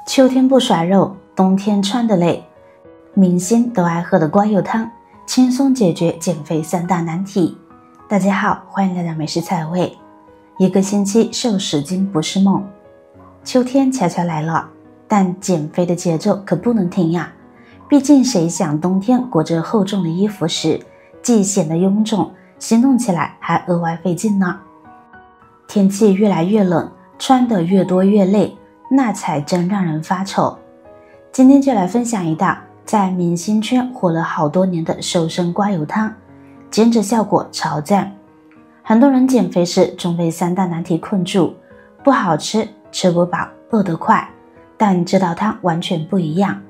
秋天不甩肉，冬天穿的累，明星都爱喝的瓜油汤，轻松解决减肥3大难题。大家好，欢迎来到美食菜味。一个星期瘦10斤不是梦。秋天悄悄来了，但减肥的节奏可不能停呀。毕竟谁想冬天裹着厚重的衣服时，既显得臃肿，行动起来还额外费劲呢。天气越来越冷，穿得越多越累，那才真让人发愁。今天就来分享一道在明星圈火了好多年的瘦身瓜油汤，减脂效果超赞。很多人减肥时总被3大难题困住，不好吃，吃不饱，饿得快。但这道汤完全不一样，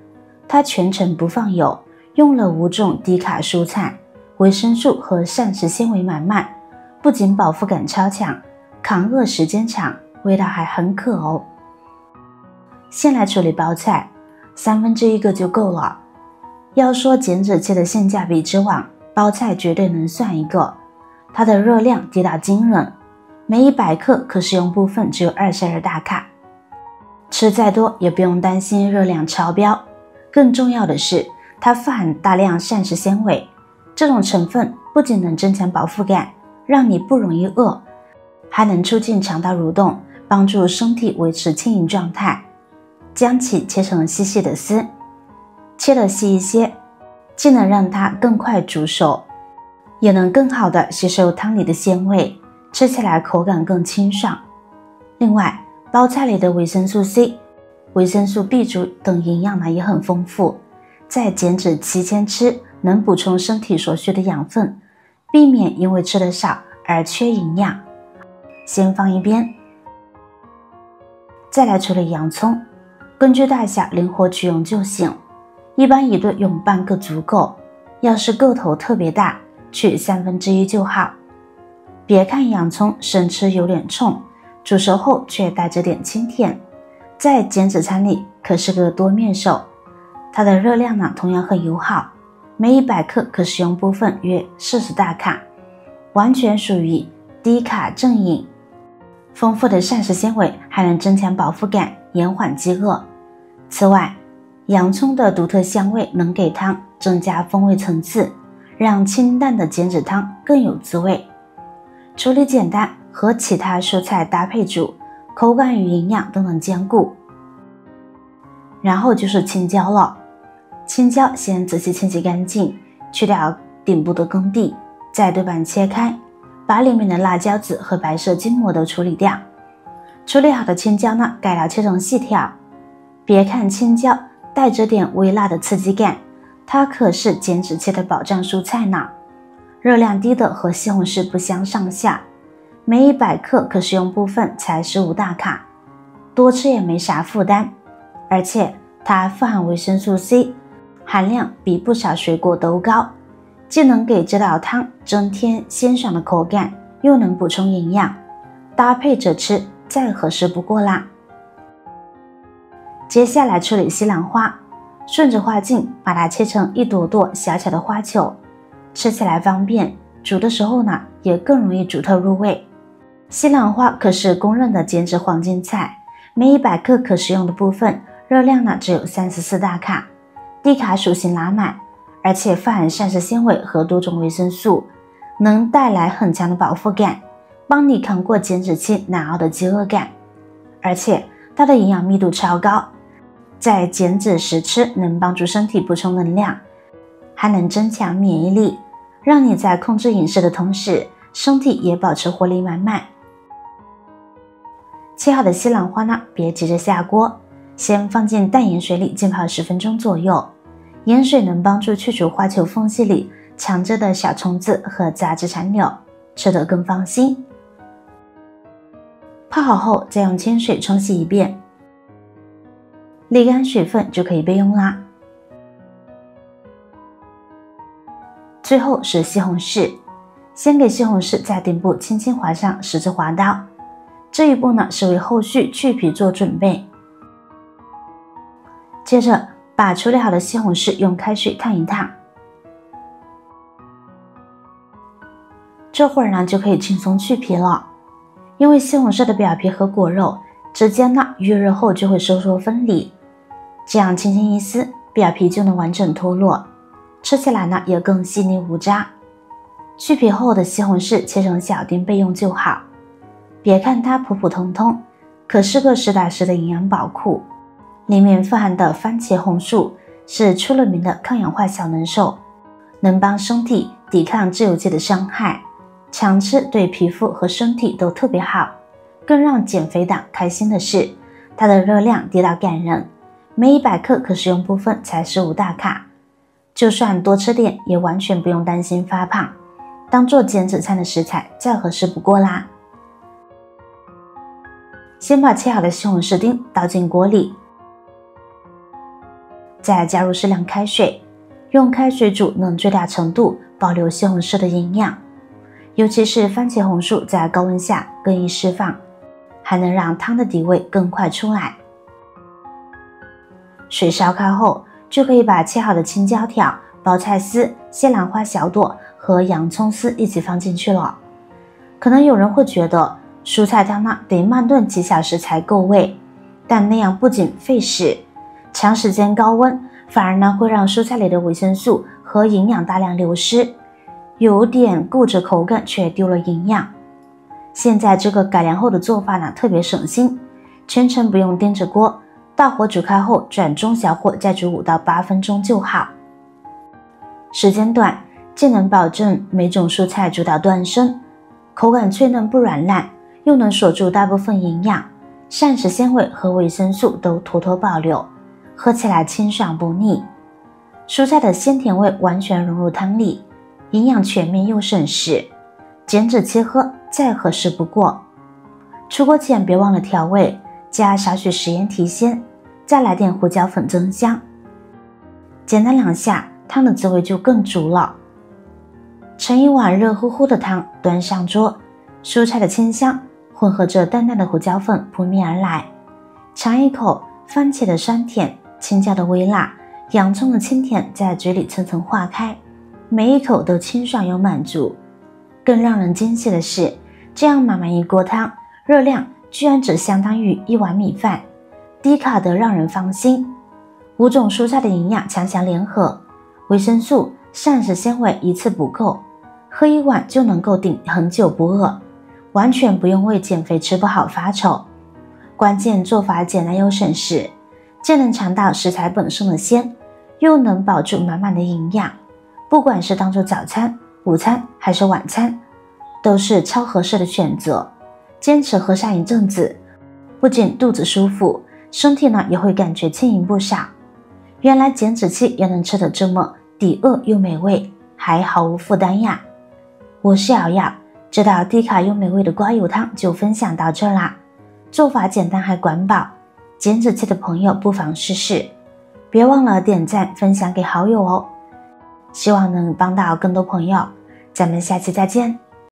它全程不放油，用了5种低卡蔬菜，维生素和膳食纤维满满，不仅饱腹感超强，抗饿时间长，味道还很可哦。先来处理包菜，1/3个就够了。要说减脂期的性价比之王，包菜绝对能算一个。它的热量低到惊人，每100克可食用部分只有22大卡，吃再多也不用担心热量超标。更重要的是，它富含大量膳食纤维，这种成分不仅能增强饱腹感，让你不容易饿，还能促进肠道蠕动，帮助身体维持轻盈状态。将其切成细细的丝，切得细一些，既能让它更快煮熟，也能更好的吸收汤里的鲜味，吃起来口感更清爽。另外，包菜里的维生素 C、维生素 B 族等营养呢也很丰富，在减脂期间吃，能补充身体所需的养分，避免因为吃得少而缺营养。先放一边。再来处理洋葱，根据大小灵活取用就行，一般一顿用半个足够，要是个头特别大，取1/3就好。别看洋葱生吃有点冲，煮熟后却带着点清甜，在减脂餐里可是个多面手。它的热量呢同样很友好，每100克可食用部分约40大卡，完全属于低卡正饮。丰富的膳食纤维还能增强饱腹感，延缓饥饿。此外，洋葱的独特香味能给汤增加风味层次，让清淡的减脂汤更有滋味。处理简单，和其他蔬菜搭配煮，口感与营养都能兼顾。然后就是青椒了，青椒先仔细清洗干净，去掉顶部的根蒂，再对半切开，把里面的辣椒籽和白色筋膜都处理掉。处理好的青椒呢，改良切成细条。别看青椒带着点微辣的刺激感，它可是减脂期的保障蔬菜呢。热量低的和西红柿不相上下，每100克可食用部分才15大卡，多吃也没啥负担。而且它富含维生素 C， 含量比不少水果都高，既能给这道汤增添鲜爽的口感，又能补充营养，搭配着吃再合适不过啦。接下来处理西兰花，顺着花茎把它切成一朵朵小小的花球，吃起来方便，煮的时候呢也更容易煮透入味。西兰花可是公认的减脂黄金菜，每100克可食用的部分热量呢只有34大卡，低卡属性拉满，而且富含膳食纤维和多种维生素，能带来很强的饱腹感，帮你扛过减脂期难熬的饥饿感。而且它的营养密度超高，在减脂时吃能帮助身体补充能量，还能增强免疫力，让你在控制饮食的同时，身体也保持活力满满。切好的西兰花呢，别急着下锅，先放进淡盐水里浸泡10分钟左右，盐水能帮助去除花球缝隙里藏着的小虫子和杂质残留，吃得更放心。泡好后再用清水冲洗一遍，沥干水分就可以备用啦。最后是西红柿，先给西红柿在顶部轻轻划上10字划刀，这一步呢是为后续去皮做准备。接着把处理好的西红柿用开水烫一烫，这会儿呢就可以轻松去皮了。因为西红柿的表皮和果肉之间呢预热后就会收缩分离，这样轻轻一撕，表皮就能完整脱落，吃起来呢也更细腻无渣。去皮后的西红柿切成小丁备用就好。别看它普普通通，可是个实打实的营养宝库。里面富含的番茄红素是出了名的抗氧化小能手，能帮身体抵抗自由基的伤害，常吃对皮肤和身体都特别好。更让减肥党开心的是，它的热量低到感人，每100克可食用部分才15大卡，就算多吃点也完全不用担心发胖，当做减脂餐的食材再合适不过啦。先把切好的西红柿丁倒进锅里，再加入适量开水，用开水煮能最大程度保留西红柿的营养，尤其是番茄红素在高温下更易释放，还能让汤的底味更快出来。水烧开后，就可以把切好的青椒条、包菜丝、西兰花小朵和洋葱丝一起放进去了。可能有人会觉得蔬菜汤呢得慢炖几小时才够味，但那样不仅费时，长时间高温反而呢会让蔬菜里的维生素和营养大量流失，有点顾着口感却丢了营养。现在这个改良后的做法呢特别省心，全程不用盯着锅，大火煮开后转中小火再煮5到8分钟就好。时间短，既能保证每种蔬菜煮到断生，口感脆嫩不软烂，又能锁住大部分营养，膳食纤维和维生素都妥妥保留，喝起来清爽不腻。蔬菜的鲜甜味完全融入汤里，营养全面又省时，减脂期喝再合适不过。出锅前别忘了调味，加少许食盐提鲜，再来点胡椒粉增香。简单2下，汤的滋味就更足了。盛一碗热乎乎的汤端上桌，蔬菜的清香混合着淡淡的胡椒粉扑面而来，尝一口番茄的酸甜，青椒的微辣，洋葱的清甜在嘴里层层化开，每一口都清爽又满足。更让人惊喜的是，这样满满一锅汤，热量居然只相当于1碗米饭，低卡得让人放心。5种蔬菜的营养强强联合，维生素、膳食纤维一次补够，喝1碗就能够顶很久不饿，完全不用为减肥吃不好发愁。关键做法简单又省时，既能尝到食材本身的鲜，又能保住满满的营养，不管是当做早餐、午餐还是晚餐，都是超合适的选择。坚持喝上一阵子，不仅肚子舒服，身体呢也会感觉轻盈不少。原来减脂期也能吃得这么抵饿又美味，还毫无负担呀。我是瑶瑶，这道低卡又美味的瓜油汤就分享到这啦。做法简单还管饱，减脂期的朋友不妨试试。别忘了点赞分享给好友哦，希望能帮到更多朋友。咱们下期再见。